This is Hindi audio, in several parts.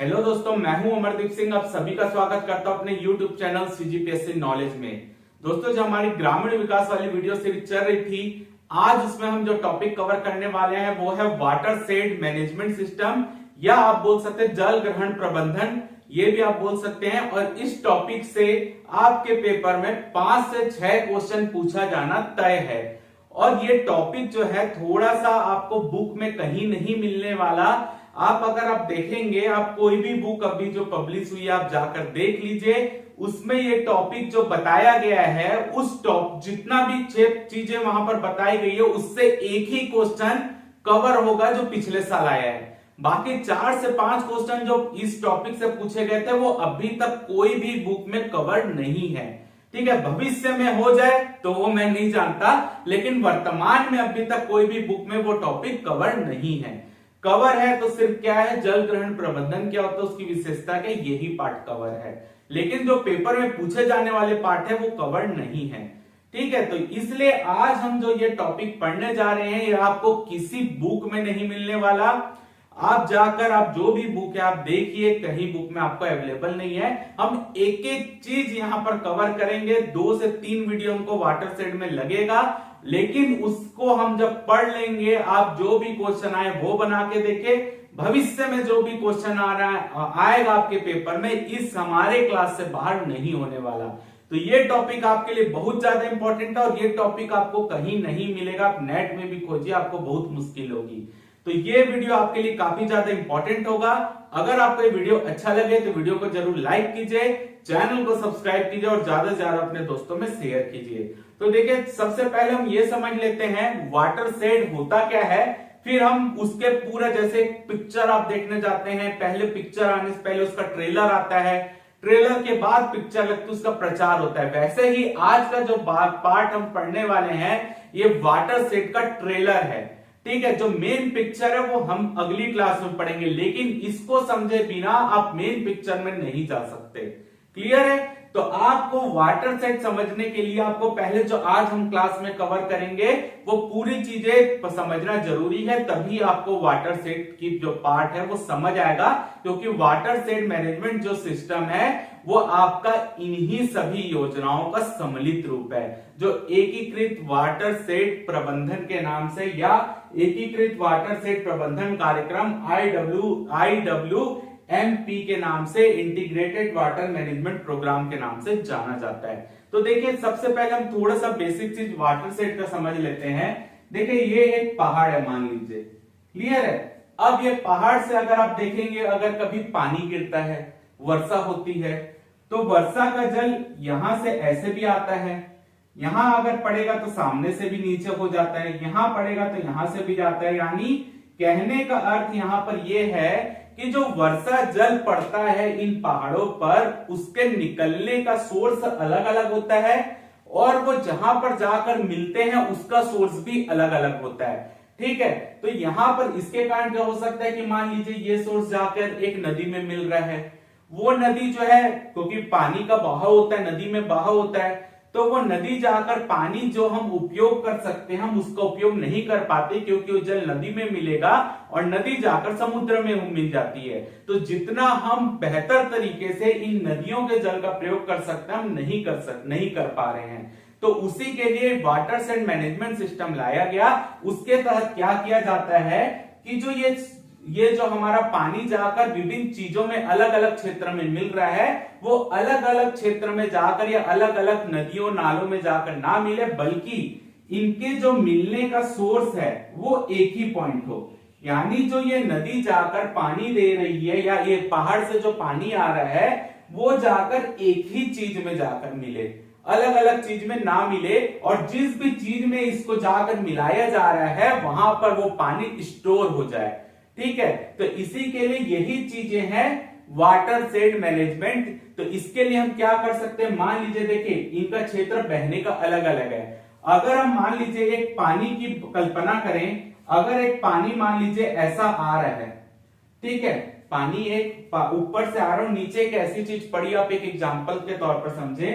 हेलो दोस्तों, मैं हूं अमरदीप सिंह। आप सभी का स्वागत करता हूं अपने YouTube चैनल CGPSC नॉलेज में। दोस्तों, जो हमारी ग्रामीण विकास वाली वीडियो सीरीज चल रही थी, आज उसमें हम जो टॉपिक कवर करने वाले हैं वो है वाटर शेड मैनेजमेंट सिस्टम, या आप बोल सकते हैं जल ग्रहण प्रबंधन, ये भी आप बोल सकते हैं। और इस टॉपिक से आपके पेपर में 5 से 6 क्वेश्चन पूछा जाना तय है। और ये टॉपिक जो है थोड़ा सा आपको बुक में कहीं नहीं मिलने वाला। अगर आप देखेंगे, आप कोई भी बुक अभी जो पब्लिश हुई है आप जाकर देख लीजिए, उसमें ये टॉपिक जो बताया गया है, उस जितना भी 6 चीजें वहां पर बताई गई है उससे एक ही क्वेश्चन कवर होगा जो पिछले साल आया है। बाकी 4 से 5 क्वेश्चन जो इस टॉपिक से पूछे गए थे वो अभी तक कोई भी बुक में कवर नहीं है। ठीक है, भविष्य में हो जाए तो वो मैं नहीं जानता, लेकिन वर्तमान में अभी तक कोई भी बुक में वो टॉपिक कवर नहीं है। कवर है तो सिर्फ क्या है, जल ग्रहण प्रबंधन क्या होता है, उसकी विशेषता के यही पार्ट कवर है। लेकिन जो पेपर में पूछे जाने वाले पार्ट है वो कवर नहीं है। ठीक है, तो इसलिए आज हम जो ये टॉपिक पढ़ने जा रहे हैं ये आपको किसी बुक में नहीं मिलने वाला। आप जाकर आप जो भी बुक है आप देखिए, कहीं बुक में आपको अवेलेबल नहीं है। हम एक एक चीज यहां पर कवर करेंगे। 2 से 3 वीडियो हमको वाटर शेड में लगेगा, लेकिन उसको हम जब पढ़ लेंगे, आप जो भी क्वेश्चन आए वो बना के देखे। भविष्य में जो भी क्वेश्चन आएगा आपके पेपर में, इस हमारे क्लास से बाहर नहीं होने वाला। तो ये टॉपिक आपके लिए बहुत ज्यादा इंपॉर्टेंट है और ये टॉपिक आपको कहीं नहीं मिलेगा। आप नेट में भी खोजिए, आपको बहुत मुश्किल होगी। तो ये वीडियो आपके लिए काफी ज्यादा इंपॉर्टेंट होगा। अगर आपको ये वीडियो अच्छा लगे तो वीडियो को जरूर लाइक कीजिए, चैनल को सब्सक्राइब कीजिए और ज्यादा से ज्यादा अपने दोस्तों में शेयर कीजिए। तो देखिए, सबसे पहले हम ये समझ लेते हैं वाटर शेड होता क्या है, फिर हम उसके पूरा जैसे पिक्चर आप देखने जाते हैं, पहले पिक्चर आने से पहले उसका ट्रेलर आता है, ट्रेलर के बाद पिक्चर लगती है, उसका प्रचार होता है। वैसे ही आज का जो पार्ट हम पढ़ने वाले हैं ये वाटर शेड का ट्रेलर है। ठीक है, जो मेन पिक्चर है वो हम अगली क्लास में पढ़ेंगे, लेकिन इसको समझे बिना आप मेन पिक्चर में नहीं जा सकते। क्लियर है? तो आपको वाटर शेड समझने के लिए आपको पहले जो आज हम क्लास में कवर करेंगे वो पूरी चीजें समझना जरूरी है, तभी आपको वाटर शेड की जो पार्ट है वो समझ आएगा। क्योंकि वाटर शेड मैनेजमेंट जो सिस्टम है वो आपका इन्हीं सभी योजनाओं का सम्मिलित रूप है, जो एकीकृत वाटर शेड प्रबंधन के नाम से या एकीकृत वाटर शेड प्रबंधन कार्यक्रम IWMP के नाम से, इंटीग्रेटेड वाटर मैनेजमेंट प्रोग्राम के नाम से जाना जाता है। तो देखिए, सबसे पहले हम थोड़ा सा बेसिक चीज वाटर शेड का समझ लेते हैं। देखिए, ये एक पहाड़ है मान लीजिए, क्लियर है। अब ये पहाड़ से अगर आप देखेंगे, अगर कभी पानी गिरता है, वर्षा होती है, तो वर्षा का जल यहां से ऐसे भी आता है, यहां अगर पड़ेगा तो सामने से भी नीचे हो जाता है, यहां पड़ेगा तो यहां से भी जाता है। यानी कहने का अर्थ यहां पर यह है कि जो वर्षा जल पड़ता है इन पहाड़ों पर, उसके निकलने का सोर्स अलग अलग होता है और वो जहां पर जाकर मिलते हैं उसका सोर्स भी अलग अलग होता है। ठीक है, तो यहां पर इसके कारण क्या हो सकता है कि मान लीजिए ये सोर्स जाकर एक नदी में मिल रहा है, वो नदी जो है, क्योंकि पानी का बहाव होता है, नदी में बहाव होता है, तो वो नदी जाकर पानी जो हम उपयोग कर सकते हैं हम उसका उपयोग नहीं कर पाते, क्योंकि वो जल नदी में मिलेगा और नदी जाकर समुद्र में मिल जाती है। तो जितना हम बेहतर तरीके से इन नदियों के जल का प्रयोग कर सकते हैं हम नहीं कर पा रहे हैं। तो उसी के लिए वाटर शेड मैनेजमेंट सिस्टम लाया गया। उसके तहत क्या किया जाता है कि जो ये जो हमारा पानी जाकर विभिन्न चीजों में अलग अलग क्षेत्र में मिल रहा है, वो अलग अलग क्षेत्र में जाकर या अलग अलग नदियों नालों में जाकर ना मिले, बल्कि इनके जो मिलने का सोर्स है वो एक ही पॉइंट हो। यानी जो ये नदी जाकर पानी दे रही है या ये पहाड़ से जो पानी आ रहा है वो जाकर एक ही चीज में जाकर मिले, अलग अलग चीज में ना मिले। और जिस भी चीज में इसको जाकर मिलाया जा रहा है वहां पर वो पानी स्टोर हो जाए। ठीक है, तो इसी के लिए यही चीजें हैं वाटर शेड मैनेजमेंट। तो इसके लिए हम क्या कर सकते हैं, मान लीजिए देखिए इनका क्षेत्र बहने का अलग अलग है। अगर हम मान लीजिए एक पानी की कल्पना करें, अगर एक पानी मान लीजिए ऐसा आ रहा है, ठीक है, पानी एक ऊपर से आ रहा है, नीचे एक ऐसी चीज पड़ी, आप एक एग्जांपल के तौर पर समझे,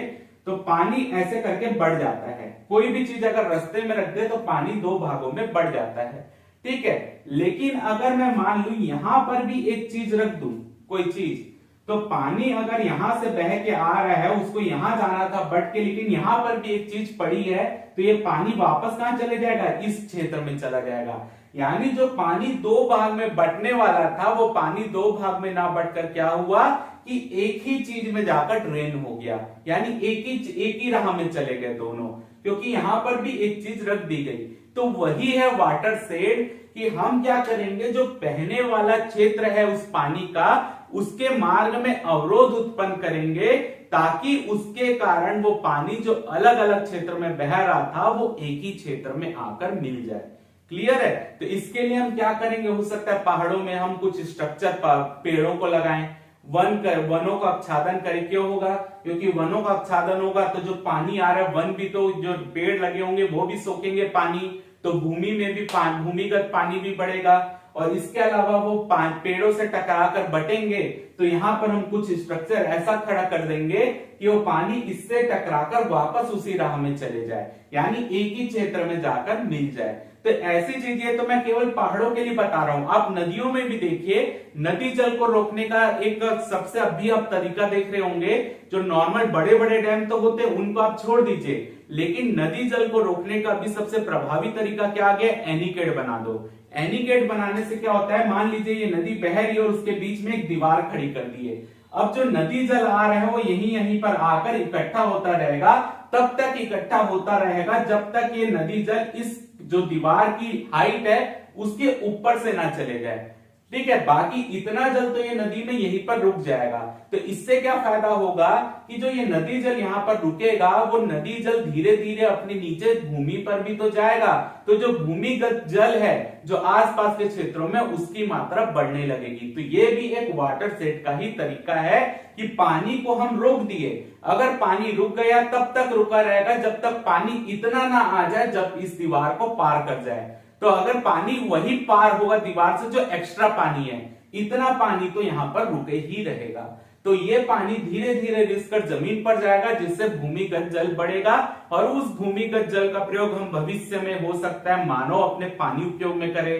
तो पानी ऐसे करके बढ़ जाता है। कोई भी चीज अगर रास्ते में रख दे तो पानी 2 भागों में बढ़ जाता है। ठीक है, लेकिन अगर मैं मान लू यहां पर भी एक चीज रख दूं, कोई चीज, तो पानी अगर यहां से बह के आ रहा है, उसको यहां जाना था बट के, लेकिन यहां पर भी एक चीज पड़ी है, तो ये पानी वापस कहां चले जाएगा, इस क्षेत्र में चला जाएगा। यानी जो पानी दो भाग में बंटने वाला था, वो पानी दो भाग में ना बंटकर क्या हुआ कि एक ही चीज में जाकर ड्रेन हो गया, यानी एक ही राह में चले गए दोनों, क्योंकि यहां पर भी एक चीज रख दी गई। तो वही है वाटर शेड, कि हम क्या करेंगे, जो बहने वाला क्षेत्र है उस पानी का, उसके मार्ग में अवरोध उत्पन्न करेंगे, ताकि उसके कारण वो पानी जो अलग अलग क्षेत्र में बह रहा था वो एक ही क्षेत्र में आकर मिल जाए। क्लियर है? तो इसके लिए हम क्या करेंगे, हो सकता है पहाड़ों में हम कुछ स्ट्रक्चर पेड़ों को लगाएं, वनों का आच्छादन करें। क्यों होगा? क्योंकि वनों का आच्छादन होगा तो जो पानी आ रहा है, वन भी, तो जो पेड़ लगे होंगे वो भी सोखेंगे पानी, तो भूमि में भी भूमिगत पानी भी बढ़ेगा, और इसके अलावा वो पेड़ों से टकराकर बटेंगे, तो यहां पर हम कुछ स्ट्रक्चर ऐसा खड़ा कर देंगे कि वो पानी इससे टकराकर वापस उसी राह में चले जाए, यानी एक ही क्षेत्र में जाकर मिल जाए। तो ऐसी चीजें तो मैं केवल पहाड़ों के लिए बता रहा हूं, आप नदियों में भी देखिए, नदी जल को रोकने का एक सबसे अभी आप तरीका देख रहे होंगे, जो नॉर्मल बड़े बड़े डैम तो होते हैं उनको आप छोड़ दीजिए, लेकिन नदी जल को रोकने का भी सबसे प्रभावी तरीका क्या आ गया, एनीकेट बना दो। एनीकेट बनाने से क्या होता है, मान लीजिए ये नदी बह रही है और उसके बीच में एक दीवार खड़ी कर दी है। अब जो नदी जल आ रहा है वो यहीं पर आकर इकट्ठा होता रहेगा, तब तक इकट्ठा होता रहेगा जब तक ये नदी जल इस जो दीवार की हाइट है उसके ऊपर से ना चले जाए। ठीक है, बाकी इतना जल तो ये नदी में यहीं पर रुक जाएगा। तो इससे क्या फायदा होगा कि जो ये नदी जल यहाँ पर रुकेगा, वो नदी जल धीरे धीरे अपने नीचे भूमि पर भी तो जाएगा, तो जो भूमिगत जल है जो आसपास के क्षेत्रों में, उसकी मात्रा बढ़ने लगेगी। तो ये भी एक वाटर शेड का ही तरीका है कि पानी को हम रोक दिए, अगर पानी रुक गया तब तक रुका रहेगा जब तक पानी इतना ना आ जाए जब इस दीवार को पार कर जाए। तो अगर पानी वही पार होगा दीवार से, जो एक्स्ट्रा पानी है, इतना पानी तो यहां पर रुके ही रहेगा। तो ये पानी धीरे धीरे रिसकर जमीन पर जाएगा, जिससे भूमिगत जल बढ़ेगा, और उस भूमिगत जल का प्रयोग हम भविष्य में हो सकता है मानव अपने पानी उपयोग में करे,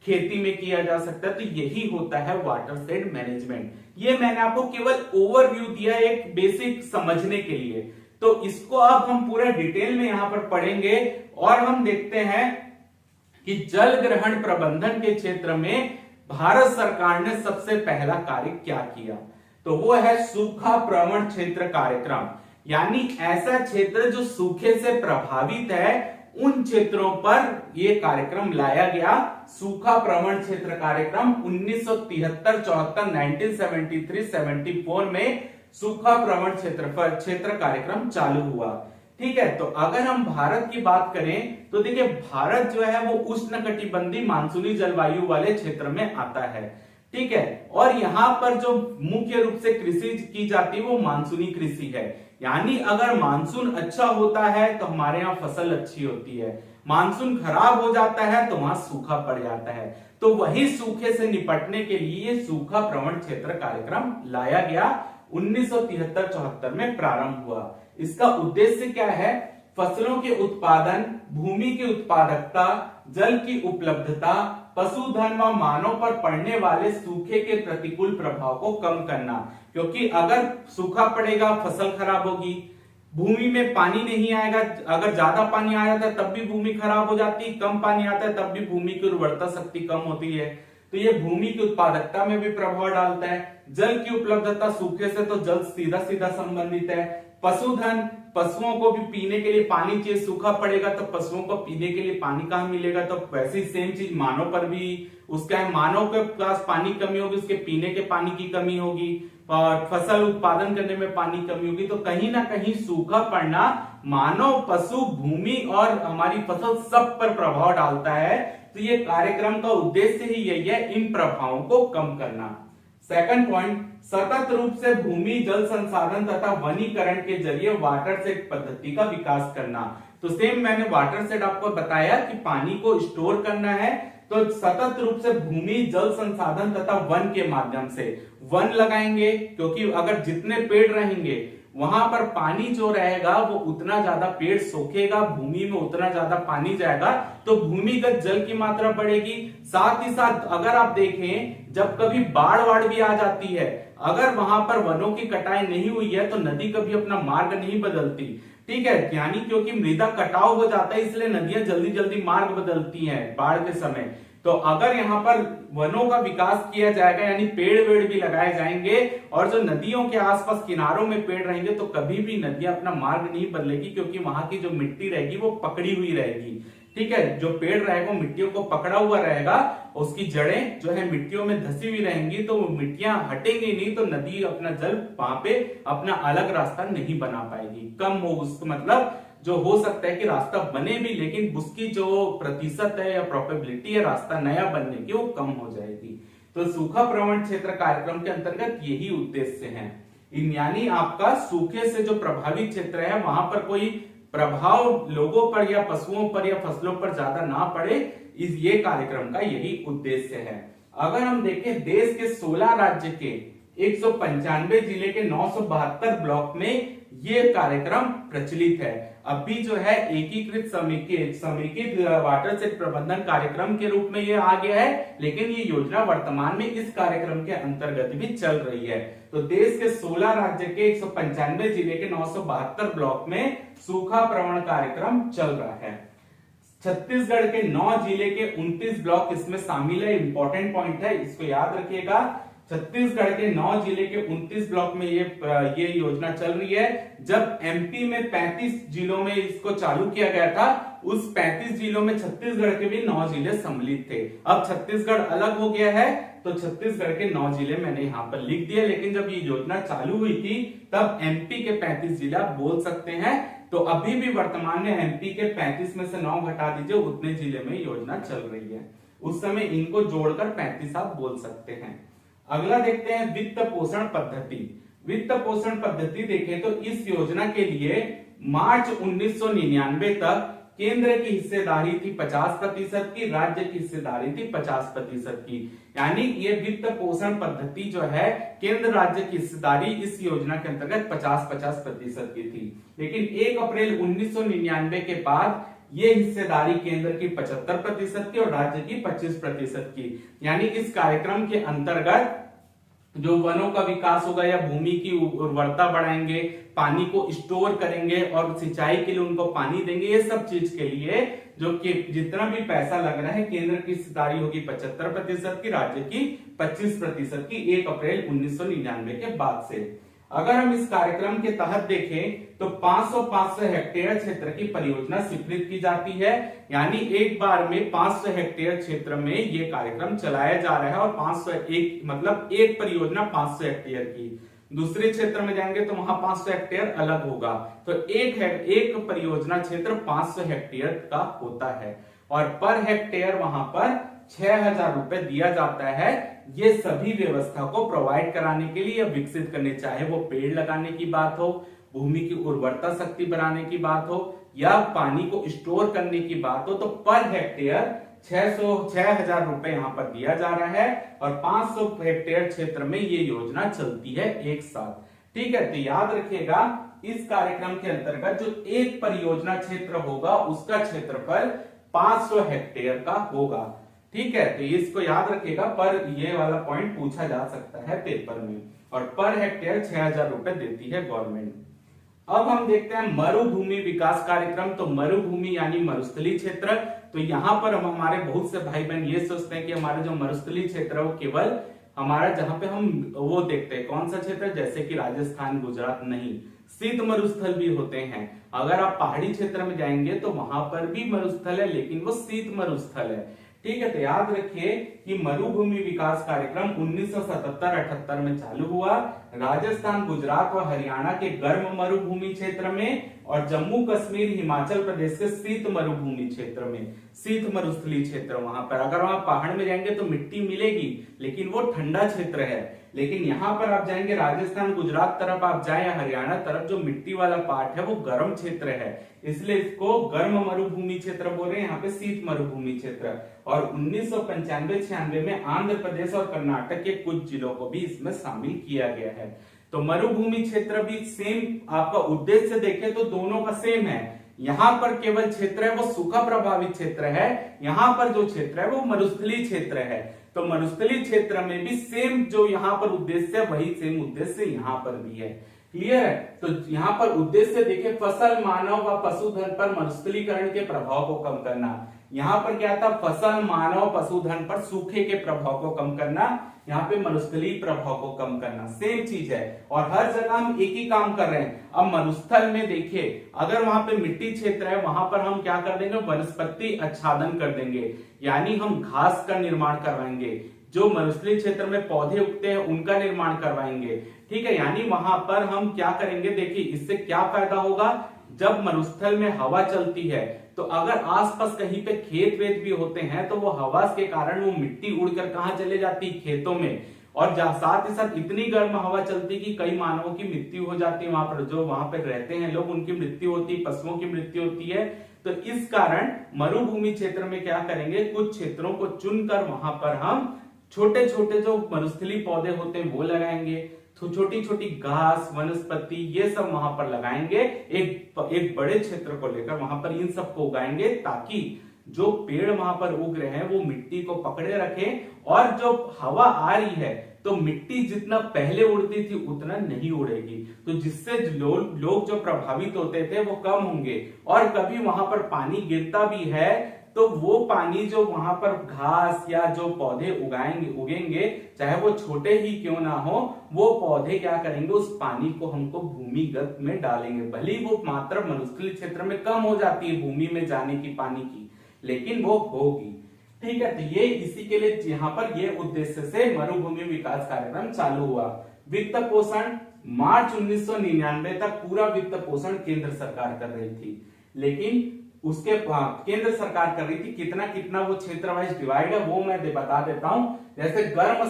खेती में किया जा सकता है। तो यही होता है वाटर शेड मैनेजमेंट। ये मैंने आपको केवल ओवरव्यू दिया एक बेसिक समझने के लिए, तो इसको अब हम पूरा डिटेल में यहां पर पढ़ेंगे, और हम देखते हैं कि जल ग्रहण प्रबंधन के क्षेत्र में भारत सरकार ने सबसे पहला कार्य क्या किया। तो वो है सूखा प्रवण क्षेत्र कार्यक्रम, यानी ऐसा क्षेत्र जो सूखे से प्रभावित है, उन क्षेत्रों पर यह कार्यक्रम लाया गया। सूखा प्रवण क्षेत्र कार्यक्रम 1973-74, 1973-74 में सूखा प्रवण क्षेत्र कार्यक्रम चालू हुआ। ठीक है, तो अगर हम भारत की बात करें तो देखिए, भारत जो है वो उष्णकटिबंधीय मानसूनी जलवायु वाले क्षेत्र में आता है। ठीक है, और यहाँ पर जो मुख्य रूप से कृषि की जाती है वो मानसूनी कृषि है, यानी अगर मानसून अच्छा होता है तो हमारे यहाँ फसल अच्छी होती है, मानसून खराब हो जाता है तो वहां सूखा पड़ जाता है। तो वही सूखे से निपटने के लिए सूखा प्रवण क्षेत्र कार्यक्रम लाया गया, 1973-74 में प्रारंभ हुआ। इसका उद्देश्य क्या है, फसलों के उत्पादन, भूमि की उत्पादकता, जल की उपलब्धता, पशुधन व मानव पर पड़ने वाले सूखे के प्रतिकूल प्रभाव को कम करना, क्योंकि अगर सूखा पड़ेगा फसल खराब होगी, भूमि में पानी नहीं आएगा, अगर ज्यादा पानी आ जाता है तब भी भूमि खराब हो जाती है, कम पानी आता है तब भी भूमि की उर्वरता शक्ति कम होती है, तो ये भूमि की उत्पादकता में भी प्रभाव डालता है। जल की उपलब्धता, सूखे से तो जल सीधा सीधा संबंधित है। पशुधन, पशुओं को भी पीने के लिए पानी चाहिए, सूखा पड़ेगा तो पशुओं को पीने के लिए पानी कहां मिलेगा, तो वैसी सेम चीज मानव पर भी, उसका मानव के पास पानी कमी होगी, उसके पीने के पानी की कमी होगी, और फसल उत्पादन करने में पानी कमी होगी, तो कहीं ना कहीं सूखा पड़ना मानव, पशु, भूमि और हमारी फसल सब पर प्रभाव डालता है। तो ये कार्यक्रम का उद्देश्य ही यही है, इन प्रभावों को कम करना। सेकंड पॉइंट, सतत रूप से भूमि जल संसाधन तथा वनीकरण के जरिए वाटर शेड पद्धति का विकास करना। तो सेम मैंने वाटर शेड आपको बताया कि पानी को स्टोर करना है, तो सतत रूप से भूमि जल संसाधन तथा वन के माध्यम से वन लगाएंगे, क्योंकि अगर जितने पेड़ रहेंगे वहां पर पानी जो रहेगा वो उतना ज्यादा पेड़ सोखेगा, भूमि में उतना ज्यादा पानी जाएगा, तो भूमिगत जल की मात्रा बढ़ेगी। साथ ही साथ अगर आप देखें जब कभी बाढ़ वाढ़ भी आ जाती है, अगर वहां पर वनों की कटाई नहीं हुई है तो नदी कभी अपना मार्ग नहीं बदलती। ठीक है, यानी क्योंकि मृदा कटाव हो जाता है इसलिए नदियां जल्दी जल्दी मार्ग बदलती हैं बाढ़ के समय। तो अगर यहाँ पर वनों का विकास किया जाएगा, यानी पेड़ वेड़ भी लगाए जाएंगे और जो नदियों के आसपास किनारों में पेड़ रहेंगे, तो कभी भी नदियां अपना मार्ग नहीं बदलेगी, क्योंकि वहां की जो मिट्टी रहेगी वो पकड़ी हुई रहेगी। ठीक है, जो पेड़ रहेगा मिट्टियों को पकड़ा हुआ रहेगा, उसकी जड़ें जो है मिट्टियों में धसी हुई रहेंगी, तो मिट्टियां हटेंगी नहीं, तो नदी अपना जल वहां पे अपना अलग रास्ता नहीं बना पाएगी। कम हो उसका मतलब जो हो सकता है कि रास्ता बने भी, लेकिन उसकी जो प्रतिशत है या प्रोबेबिलिटी है रास्ता नया बनने की, वो कम हो जाएगी। तो सूखा प्रवण क्षेत्र कार्यक्रम के अंतर्गत यही उद्देश्य है, यानी आपका सूखे से जो प्रभावित क्षेत्र है वहां पर कोई प्रभाव लोगों पर या पशुओं पर या फसलों पर ज्यादा ना पड़े, ये कार्यक्रम का यही उद्देश्य है। अगर हम देखें देश के 16 राज्य के 195 जिले के 972 ब्लॉक में ये कार्यक्रम प्रचलित है। अभी जो है एकीकृत समेकित वाटरशेड प्रबंधन कार्यक्रम के रूप में ये आ गया है, लेकिन ये योजना वर्तमान में इस कार्यक्रम के अंतर्गत भी चल रही है। तो देश के 16 राज्य के 195 जिले के 972 ब्लॉक में सूखा प्रवण कार्यक्रम चल रहा है। छत्तीसगढ़ के 9 जिले के 29 ब्लॉक इसमें शामिल है। इंपॉर्टेंट पॉइंट है, इसको याद रखिएगा। छत्तीसगढ़ के 9 जिले के 29 ब्लॉक में ये योजना चल रही है। जब एमपी में 35 जिलों में इसको चालू किया गया था, उस 35 जिलों में छत्तीसगढ़ के भी 9 जिले सम्मिलित थे। अब छत्तीसगढ़ अलग हो गया है, तो छत्तीसगढ़ के 9 जिले मैंने यहाँ पर लिख दिए, लेकिन जब ये योजना चालू हुई थी तब एमपी के 35 जिले आप बोल सकते हैं। तो अभी भी वर्तमान में एमपी के 35 में से 9 घटा दीजिए, उतने जिले में योजना चल रही है। उस समय इनको जोड़कर 35 आप बोल सकते हैं। अगला देखते हैं वित्त पोषण पद्धति। वित्त पोषण पद्धति देखें तो इस योजना के लिए मार्च 1999 तक केंद्र की हिस्सेदारी थी 50% की, राज्य की हिस्सेदारी थी 50% की। यानी ये वित्त पोषण पद्धति जो है केंद्र राज्य की हिस्सेदारी इस योजना के अंतर्गत 50-50% की थी। लेकिन 1 अप्रैल 1999 के बाद ये हिस्सेदारी केंद्र की 75% की और राज्य की 25% की। यानी इस कार्यक्रम के अंतर्गत जो वनों का विकास होगा या भूमि की उर्वरता बढ़ाएंगे, पानी को स्टोर करेंगे और सिंचाई के लिए उनको पानी देंगे, ये सब चीज के लिए जो कि जितना भी पैसा लग रहा है केंद्र की हिस्सेदारी होगी 75% की, राज्य की 25% की 1 अप्रैल 1999 के बाद से। अगर हम इस कार्यक्रम के तहत देखें तो 500 हेक्टेयर क्षेत्र की परियोजना स्वीकृत की जाती है। यानी एक बार में 500 हेक्टेयर क्षेत्र में ये कार्यक्रम चलाया जा रहा है, और 501 मतलब एक परियोजना 500 हेक्टेयर की। दूसरे क्षेत्र में जाएंगे तो वहां 500 हेक्टेयर अलग होगा। तो एक परियोजना क्षेत्र 500 हेक्टेयर का होता है, और पर हेक्टेयर वहां पर 6000 रुपए दिया जाता है। ये सभी व्यवस्था को प्रोवाइड कराने के लिए या विकसित करने, चाहे वो पेड़ लगाने की बात हो, भूमि की उर्वरता शक्ति बढ़ाने की बात हो, या पानी को स्टोर करने की बात हो, तो पर हेक्टेयर 6000 रुपए यहाँ पर दिया जा रहा है। और 500 हेक्टेयर क्षेत्र में ये योजना चलती है एक साथ। ठीक है, तो याद रखिएगा इस कार्यक्रम के अंतर्गत जो एक परियोजना क्षेत्र होगा उसका क्षेत्रफल 500 हेक्टेयर का होगा। ठीक है, तो इसको याद रखिएगा, पर ये वाला पॉइंट पूछा जा सकता है पेपर में। और पर हेक्टेयर 6000 रुपए देती है गवर्नमेंट। अब हम देखते हैं मरुभूमि विकास कार्यक्रम। तो मरुभूमि यानी मरुस्थलीय क्षेत्र। तो यहाँ पर हम हमारे बहुत से भाई बहन ये सोचते हैं कि हमारे जो मरुस्थलीय क्षेत्र है वो केवल हमारा जहां पे हम वो देखते हैं कौन सा क्षेत्र, जैसे कि राजस्थान, गुजरात, नहीं, शीत मरुस्थल भी होते हैं। अगर आप पहाड़ी क्षेत्र में जाएंगे तो वहां पर भी मरुस्थल है, लेकिन वो शीत मरुस्थल है। ठीक है, तो याद रखिए कि मरुभूमि विकास कार्यक्रम 1977-78 में चालू हुआ। राजस्थान, गुजरात और हरियाणा के गर्म मरुभूमि क्षेत्र में, और जम्मू कश्मीर, हिमाचल प्रदेश के शीत मरुभूमि क्षेत्र में, शीत मरुस्थलीय क्षेत्र वहां पर। अगर वहां पहाड़ में जाएंगे तो मिट्टी मिलेगी, लेकिन वो ठंडा क्षेत्र है। लेकिन यहाँ पर आप जाएंगे राजस्थान, गुजरात तरफ आप जाए या हरियाणा तरफ, जो मिट्टी वाला पार्ट है वो गर्म क्षेत्र है, इसलिए इसको गर्म मरुभूमि क्षेत्र बोल रहे हैं, यहाँ पे शीत मरुभूमि क्षेत्र। और 1995-96 में आंध्र प्रदेश और कर्नाटक के कुछ जिलों को भी इसमें शामिल किया गया है। तो मरुभूमि क्षेत्र भी सेम, आपका उद्देश्य देखें तो दोनों का सेम है। यहाँ पर केवल क्षेत्र है वो सूखा प्रभावित क्षेत्र है, यहाँ पर जो क्षेत्र है वो मरुस्थलीय क्षेत्र है। तो मरुस्थलीय क्षेत्र में भी सेम जो यहाँ पर उद्देश्य है वही सेम उद्देश्य यहाँ पर भी है। क्लियर है? तो यहाँ पर उद्देश्य देखिए, फसल, मानव व पशुधन पर मरुस्थलीकरण के प्रभाव को कम करना। यहाँ पर क्या था? फसल, मानव, पशुधन पर सूखे के प्रभाव को कम करना, यहाँ पे मरुस्थलीय प्रभाव को कम करना, सेम चीज है। और हर जगह हम एक ही काम कर रहे हैं। अब मरुस्थल में देखिए, अगर वहां पे मिट्टी क्षेत्र है, वहां पर हम क्या कर देंगे? वनस्पति आच्छादन कर देंगे, यानी हम घास का निर्माण करवाएंगे। जो मरुस्थलीय क्षेत्र में पौधे उगते हैं उनका निर्माण करवाएंगे। ठीक है, यानी वहां पर हम क्या करेंगे? देखिए, इससे क्या फायदा होगा? जब मरुस्थल में हवा चलती है तो अगर आसपास कहीं पे खेत वेत भी होते हैं तो वो हवा के कारण वो मिट्टी उड़कर कहाँ चले जाती? खेतों में। और साथ ही साथ इतनी गर्म हवा चलती कि कई मानवों की मृत्यु हो जाती है, वहां पर जो वहां पर रहते हैं लोग, उनकी मृत्यु होती है, पशुओं की मृत्यु होती है। तो इस कारण मरुभूमि क्षेत्र में क्या करेंगे? कुछ क्षेत्रों को चुनकर वहां पर हम छोटे छोटे जो मरुस्थलीय पौधे होते हैं वो लगाएंगे, तो छोटी छोटी घास, वनस्पति, ये सब वहां पर लगाएंगे। एक बड़े क्षेत्र को लेकर वहां पर इन सबको उगाएंगे, ताकि जो पेड़ वहां पर उग रहे हैं वो मिट्टी को पकड़े रखें। और जो हवा आ रही है तो मिट्टी जितना पहले उड़ती थी उतना नहीं उड़ेगी, तो जिससे लोग जो प्रभावित होते थे वो कम होंगे। और कभी वहां पर पानी गिरता भी है तो वो पानी जो वहां पर घास या जो पौधे उगेंगे, चाहे वो छोटे ही क्यों ना हो, वो पौधे क्या करेंगे? उस पानी को हमको भूमिगत में डालेंगे। भले ही वो मात्रा मरुस्थलीय क्षेत्र में कम हो जाती है भूमि में जाने की पानी की, लेकिन वो होगी। ठीक है, तो ये इसी के लिए यहाँ पर ये उद्देश्य से मरुभूमि विकास कार्यक्रम चालू हुआ। वित्त पोषण मार्च 1999 तक पूरा वित्त पोषण केंद्र सरकार कर रही थी, लेकिन उसके केंद्र सरकार कर रही थी। कितना कितना वो क्षेत्र वाइज डिवाइड है वो मैं बता देता हूं। जैसे गर्म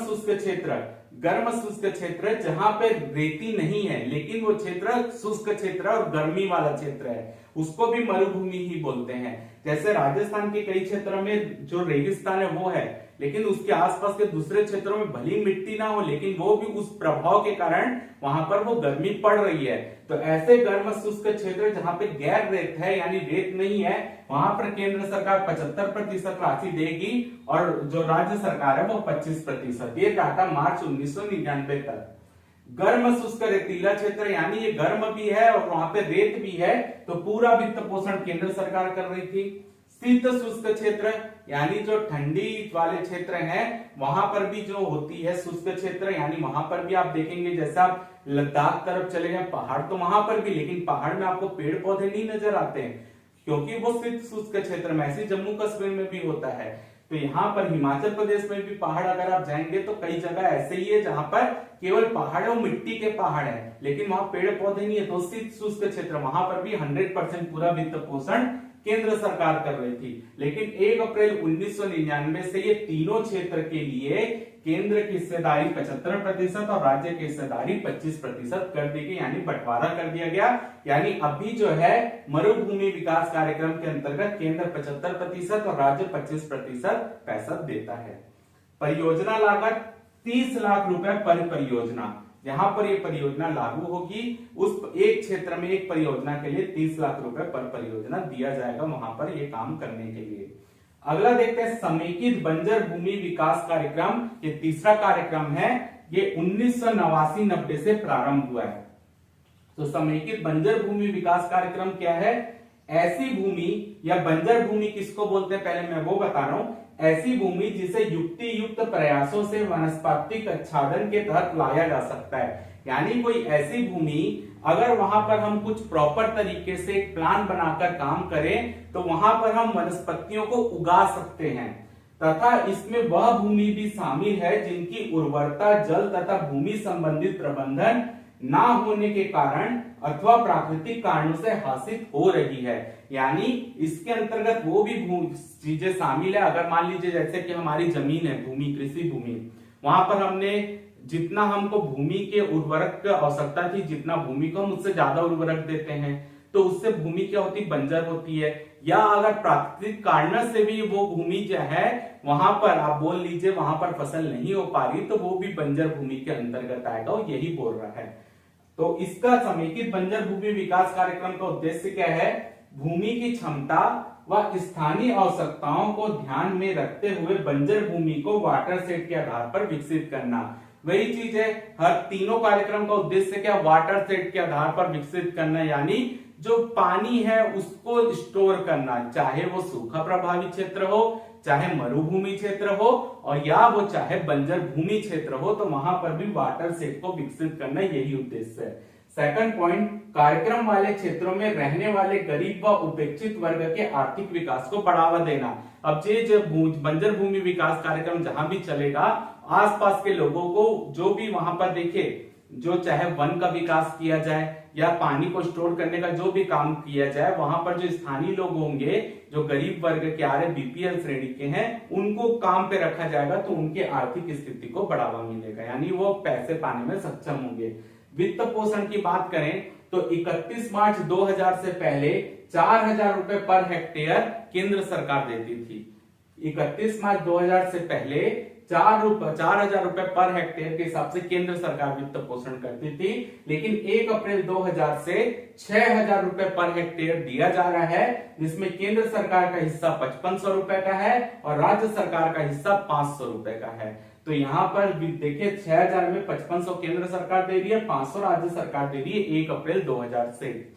शुष्क क्षेत्र जहां पे रेती नहीं है, लेकिन वो क्षेत्र शुष्क क्षेत्र और गर्मी वाला क्षेत्र है, उसको भी मरुभूमि ही बोलते हैं। जैसे राजस्थान के कई क्षेत्रों में जो रेगिस्तान है वो है, लेकिन उसके आसपास के दूसरे क्षेत्रों में भली मिट्टी ना हो, लेकिन वो भी उस प्रभाव के कारण वहां पर वो गर्मी पड़ रही है। तो ऐसे गर्म शुष्क क्षेत्र जहां पे गैर रेत है, यानी रेत नहीं है, वहां पर केंद्र सरकार 75% राशि देगी और जो राज्य सरकार है वो 25%। ये डाटा मार्च 1999 तक। गर्म शुष्क रेतीला क्षेत्र, यानी ये गर्म भी है और वहां पे रेत भी है, तो पूरा वित्त पोषण केंद्र सरकार कर रही थी। शीत शुष्क क्षेत्र, यानी जो ठंडी वाले क्षेत्र हैं, वहां पर भी जो होती है शुष्क क्षेत्र, यानी वहां पर भी आप देखेंगे, जैसा आप लद्दाख तरफ चले जाए, पहाड़ तो वहां पर भी, लेकिन पहाड़ में आपको पेड़ पौधे नहीं नजर आते हैं, क्योंकि वो शीत शुष्क क्षेत्र में, ऐसे जम्मू कश्मीर में भी होता है। तो यहाँ पर हिमाचल प्रदेश में भी पहाड़ अगर आप जाएंगे तो कई जगह ऐसे ही है जहां पर केवल पहाड़ और मिट्टी के पहाड़ है, लेकिन वहां पेड़ पौधे नहीं है। तो शीत शुष्क क्षेत्र, वहां पर भी 100% पूरा वित्त पोषण केंद्र सरकार कर रही थी। लेकिन 1 अप्रैल 1999 से ये तीनों क्षेत्र के लिए केंद्र की हिस्सेदारी 75% और राज्य की हिस्सेदारी 25% कर दी गई, यानी बंटवारा कर दिया गया। यानी अभी जो है मरुभूमि विकास कार्यक्रम के अंतर्गत केंद्र 75% और राज्य 25% पैसा देता है। परियोजना लागत 30 लाख रुपए पर परियोजना। जहां पर ये परियोजना लागू होगी उस एक क्षेत्र में एक परियोजना के लिए 30 लाख रुपए पर परियोजना दिया जाएगा वहां पर ये काम करने के लिए। अगला देखते हैं समेकित बंजर भूमि विकास कार्यक्रम। ये तीसरा कार्यक्रम है, ये 1989-90 से प्रारंभ हुआ है। तो समेकित बंजर भूमि विकास कार्यक्रम क्या है? ऐसी भूमि या बंजर भूमि किसको बोलते हैं पहले मैं वो बता रहा हूं। ऐसी भूमि जिसे युक्ति युक्त प्रयासों से वनस्पतिक आच्छादन के तहत लाया जा सकता है। यानी कोई ऐसी भूमि अगर वहां पर हम कुछ प्रॉपर तरीके से एक प्लान बनाकर काम करें तो वहां पर हम वनस्पतियों को उगा सकते हैं, तथा इसमें वह भूमि भी शामिल है जिनकी उर्वरता, जल तथा भूमि संबंधित प्रबंधन ना होने के कारण अथवा प्राकृतिक कारणों से हासिल हो रही है। यानी इसके अंतर्गत वो भी चीजें शामिल है। अगर मान लीजिए जैसे कि हमारी जमीन है, भूमि, कृषि भूमि, वहां पर हमने जितना हमको भूमि के उर्वरक की आवश्यकता थी, जितना भूमि को हम उससे ज्यादा उर्वरक देते हैं, तो उससे भूमि क्या होती, बंजर होती है। या अगर प्राकृतिक कारण से भी वो भूमि जो है वहां पर आप बोल लीजिए वहां पर फसल नहीं हो पा रही, तो वो भी बंजर भूमि के अंतर्गत आएगा, और यही बोल रहा है। तो इसका समेकित बंजर भूमि विकास कार्यक्रम का उद्देश्य क्या है? भूमि की क्षमता व स्थानीय आवश्यकताओं को ध्यान में रखते हुए बंजर भूमि को वाटर सेट के आधार पर विकसित करना। वही चीज है, हर तीनों कार्यक्रम का उद्देश्य क्या, वाटर सेट के आधार पर विकसित करना, यानी जो पानी है उसको स्टोर करना, चाहे वो सूखा प्रभावित क्षेत्र हो, चाहे मरुभूमि क्षेत्र हो, और या वो चाहे बंजर भूमि क्षेत्र हो, तो वहां पर भी वाटर सेट को विकसित करना, यही उद्देश्य है। सेकंड पॉइंट, कार्यक्रम वाले क्षेत्रों में रहने वाले गरीब व उपेक्षित वर्ग के आर्थिक विकास को बढ़ावा देना। अब ये जो बंजर भूमि विकास कार्यक्रम जहां भी चलेगा, आसपास के लोगों को जो भी वहां पर देखे, जो चाहे वन का विकास किया जाए या पानी को स्टोर करने का जो भी काम किया जाए, वहां पर जो स्थानीय लोग होंगे, जो गरीब वर्ग के आ रहे बीपीएल श्रेणी के हैं, उनको काम पे रखा जाएगा, तो उनके आर्थिक स्थिति को बढ़ावा मिलेगा, यानी वो पैसे पाने में सक्षम होंगे। वित्त पोषण की बात करें तो 31 मार्च 2000 से पहले 4000 रुपए पर हेक्टेयर केंद्र सरकार देती थी। 31 मार्च 2000 से पहले 4000 रुपए पर हेक्टेयर के हिसाब से केंद्र सरकार वित्त पोषण करती थी, लेकिन 1 अप्रैल 2000 से 6000 रुपए पर हेक्टेयर दिया जा रहा है, जिसमें केंद्र सरकार का हिस्सा 5500 रुपए का है और राज्य सरकार का हिस्सा 500 रुपए का है। तो यहाँ पर देखिए 6000 में 5500 केंद्र सरकार दे रही है, 500 राज्य सरकार दे रही है 1 अप्रैल 2000 से।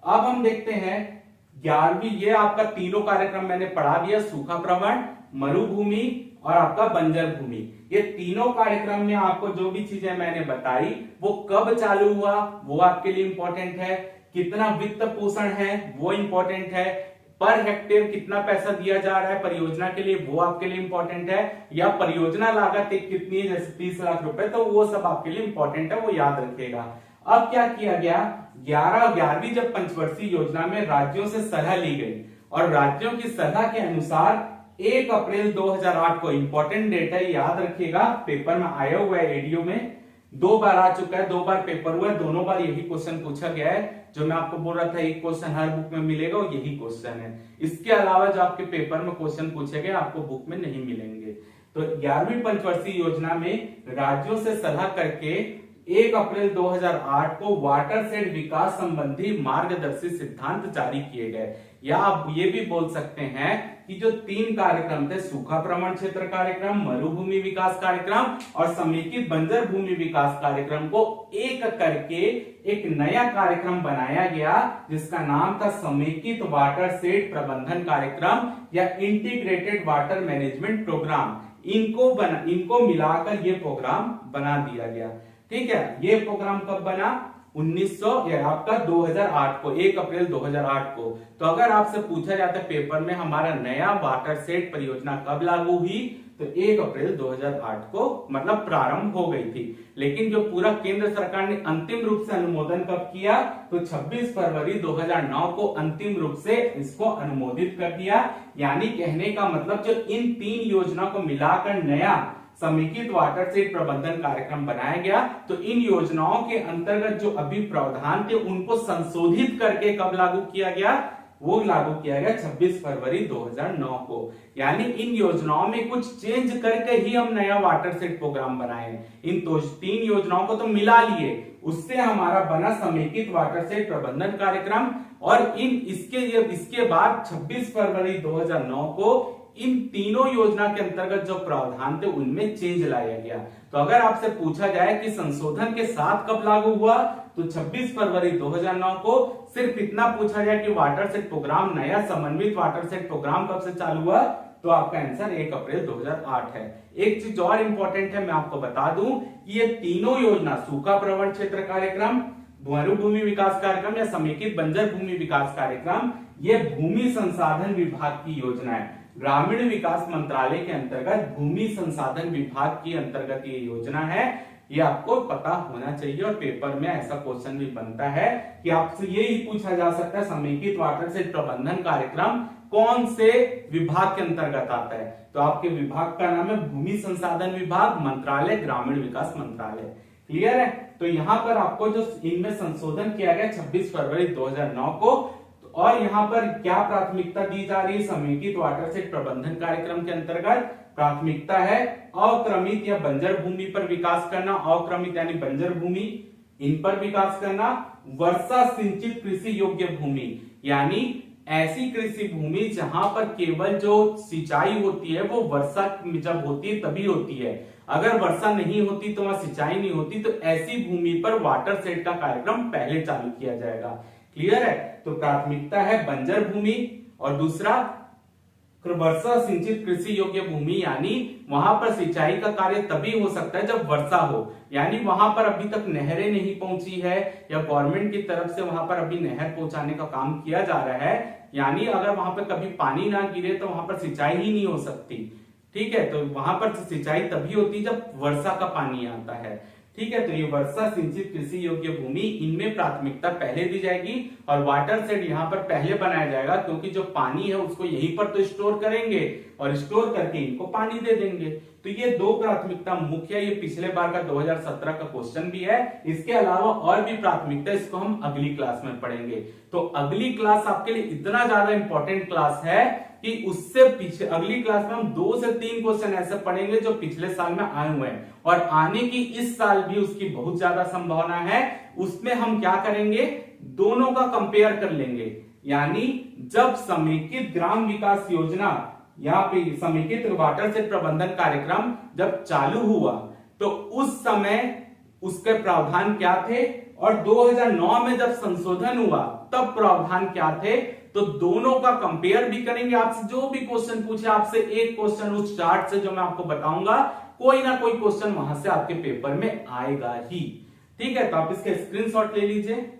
अब हम देखते हैं 11वीं, ये आपका तीनों कार्यक्रम मैंने पढ़ा दिया, सूखा प्रवण, मरुभूमि और आपका बंजर भूमि। ये तीनों कार्यक्रम में आपको जो भी चीजें मैंने बताई वो कब चालू हुआ वो आपके लिए इंपॉर्टेंट है, कितना वित्त पोषण है वो इंपॉर्टेंट है, पर हेक्टेयर कितना पैसा दिया जा रहा है परियोजना के लिए वो आपके लिए इंपॉर्टेंट है, या परियोजना लागत कितनी है जैसे 30 लाख रुपए, तो वो सब आपके लिए इंपॉर्टेंट है, वो याद रखिएगा। अब क्या किया गया, 11वीं जब पंचवर्षीय योजना में राज्यों से सलाह ली गई और राज्यों की सलाह के अनुसार 1 अप्रैल 2008 को, इंपॉर्टेंट डेट है याद रखिएगा, पेपर में आया हुआ है, एडीओ में 2 बार आ चुका है, 2 बार पेपर हुआ है, दोनों बार यही क्वेश्चन पूछा गया है। जो मैं आपको बोल रहा था एक क्वेश्चन हर बुक में मिलेगा, वो यही क्वेश्चन है। इसके अलावा जो आपके पेपर में क्वेश्चन पूछे गए आपको बुक में नहीं मिलेंगे। तो 11वीं पंचवर्षीय योजना में राज्यों से सलाह करके 1 अप्रैल 2008 को वाटर सेट विकास संबंधी मार्गदर्शी सिद्धांत जारी किए गए, या आप ये भी बोल सकते हैं कि जो 3 कार्यक्रम थे, सूखा प्रवण क्षेत्र कार्यक्रम, मरुभूमि विकास कार्यक्रम और समेकित बंजर भूमि विकास कार्यक्रम को एक करके एक नया कार्यक्रम बनाया गया, जिसका नाम था समेकित वाटर सेट प्रबंधन कार्यक्रम या इंटीग्रेटेड वाटर मैनेजमेंट प्रोग्राम। इनको मिलाकर ये प्रोग्राम बना दिया गया। ठीक है, ये प्रोग्राम कब बना, 2008 को, 1 अप्रैल 2008 को। तो अगर आपसे पूछा जाता है पेपर में हमारा नया वाटर सेट परियोजना कब लागू हुई, तो 1 अप्रैल 2008 को मतलब प्रारंभ हो गई थी। लेकिन जो पूरा केंद्र सरकार ने अंतिम रूप से अनुमोदन कब किया, तो 26 फरवरी 2009 को अंतिम रूप से इसको अनुमोदित कर दिया। यानी कहने का मतलब जो इन 3 योजनाओं को मिलाकर नया समेकित वाटर सेट प्रबंधन कार्यक्रम बनाया गया, तो इन योजनाओं के अंतर्गत जो अभी प्रावधान थे उनको संशोधित करके कब लागू किया गया, वो लागू किया गया 26 फरवरी 2009 को। यानी इन योजनाओं में कुछ चेंज करके ही हम नया वाटर सेट प्रोग्राम बनाए। इन 3 योजनाओं को तो मिला लिए, उससे हमारा बना समेकित वाटर सेट प्रबंधन कार्यक्रम, और इसके बाद 26 फरवरी 2009 को इन तीनों योजना के अंतर्गत जो प्रावधान थे उनमें चेंज लाया गया। तो अगर आपसे पूछा जाए कि संशोधन के साथ कब लागू हुआ, तो 26 फरवरी 2009 को। सिर्फ इतना पूछा जाए कि वाटर सेट प्रोग्राम, नया समन्वित वाटर सेट प्रोग्राम कब से चालू हुआ, तो आपका आंसर 1 अप्रैल 2008 है। एक चीज और इंपॉर्टेंट है, मैं आपको बता दूं कि ये तीनों योजना, सूखा प्रवण क्षेत्र कार्यक्रम, मरुभूमि विकास कार्यक्रम या समेकित बंजर भूमि विकास कार्यक्रम, ये भूमि संसाधन विभाग की योजना है। ग्रामीण विकास मंत्रालय के अंतर्गत भूमि संसाधन विभाग की अंतर्गत ये योजना है। ये आपको पता होना चाहिए, और पेपर में ऐसा क्वेश्चन भी बनता है कि आपसे यही पूछा जा सकता है समेकित वाटर सेट प्रबंधन कार्यक्रम कौन से विभाग के अंतर्गत आता है, तो आपके विभाग का नाम है भूमि संसाधन विभाग, मंत्रालय ग्रामीण विकास मंत्रालय। क्लियर है। तो यहाँ पर आपको जो इनमें संशोधन किया गया 26 फरवरी 2009 को, और यहाँ पर क्या प्राथमिकता दी जा रही है समेकित वाटर सेट प्रबंधन कार्यक्रम के अंतर्गत, प्राथमिकता है अक्रमित या बंजर भूमि पर विकास करना, अक्रमित यानी बंजर भूमि, इन पर विकास करना, वर्षा सिंचित कृषि योग्य भूमि यानी ऐसी कृषि भूमि जहां पर केवल जो सिंचाई होती है वो वर्षा जब होती है तभी होती है। अगर वर्षा नहीं होती तो वहां सिंचाई नहीं होती, तो ऐसी भूमि पर वाटर शेड का कार्यक्रम पहले चालू किया जाएगा। क्लियर है? तो प्राथमिकता है बंजर भूमि, और दूसरा वर्षा सिंचित कृषि योग्य भूमि, यानी वहां पर सिंचाई का कार्य तभी हो सकता है जब वर्षा हो, यानी वहां पर अभी तक नहरें नहीं पहुंची है या गवर्नमेंट की तरफ से वहां पर अभी नहर पहुंचाने का काम किया जा रहा है, यानी अगर वहां पर कभी पानी ना गिरे तो वहां पर सिंचाई ही नहीं हो सकती। ठीक है, तो वहां पर सिंचाई तभी होती है जब वर्षा का पानी आता है। ठीक है, तो ये वर्षा सिंचित कृषि योग्य भूमि, इनमें प्राथमिकता पहले दी जाएगी और वाटर शेड यहाँ पर पहले बनाया जाएगा, क्योंकि जो पानी है उसको यहीं पर तो स्टोर करेंगे और स्टोर करके इनको पानी दे देंगे। तो ये दो प्राथमिकता मुख्य है। ये पिछले बार का 2017 का क्वेश्चन भी है। इसके अलावा और भी प्राथमिकता, इसको हम अगली क्लास में पढ़ेंगे। तो अगली क्लास आपके लिए इतना ज्यादा इंपॉर्टेंट क्लास है कि उससे पीछे अगली क्लास में हम 2 से 3 क्वेश्चन ऐसे पढ़ेंगे जो पिछले साल में आए हुए हैं और आने की इस साल भी उसकी बहुत ज्यादा संभावना है। उसमें हम क्या करेंगे, दोनों का कंपेयर कर लेंगे, यानी जब समेकित ग्राम विकास योजना यहाँ पे समेकित वाटर शेड प्रबंधन कार्यक्रम जब चालू हुआ तो उस समय उसके प्रावधान क्या थे, और 2009 में जब संशोधन हुआ तब प्रावधान क्या थे। तो दोनों का कंपेयर भी करेंगे। आपसे जो भी क्वेश्चन पूछे, आपसे एक क्वेश्चन उस चार्ट से जो मैं आपको बताऊंगा, कोई ना कोई क्वेश्चन वहां से आपके पेपर में आएगा ही। ठीक है, तो आप इसके स्क्रीनशॉट ले लीजिए।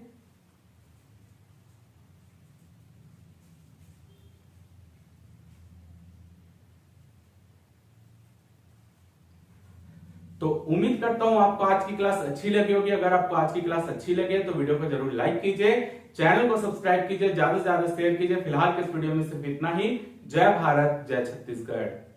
तो उम्मीद करता हूं आपको आज की क्लास अच्छी लगी होगी। अगर आपको आज की क्लास अच्छी लगे तो वीडियो को जरूर लाइक कीजिए, चैनल को सब्सक्राइब कीजिए, ज्यादा से ज्यादा शेयर कीजिए। फिलहाल के इस वीडियो में सिर्फ इतना ही। जय भारत, जय छत्तीसगढ़।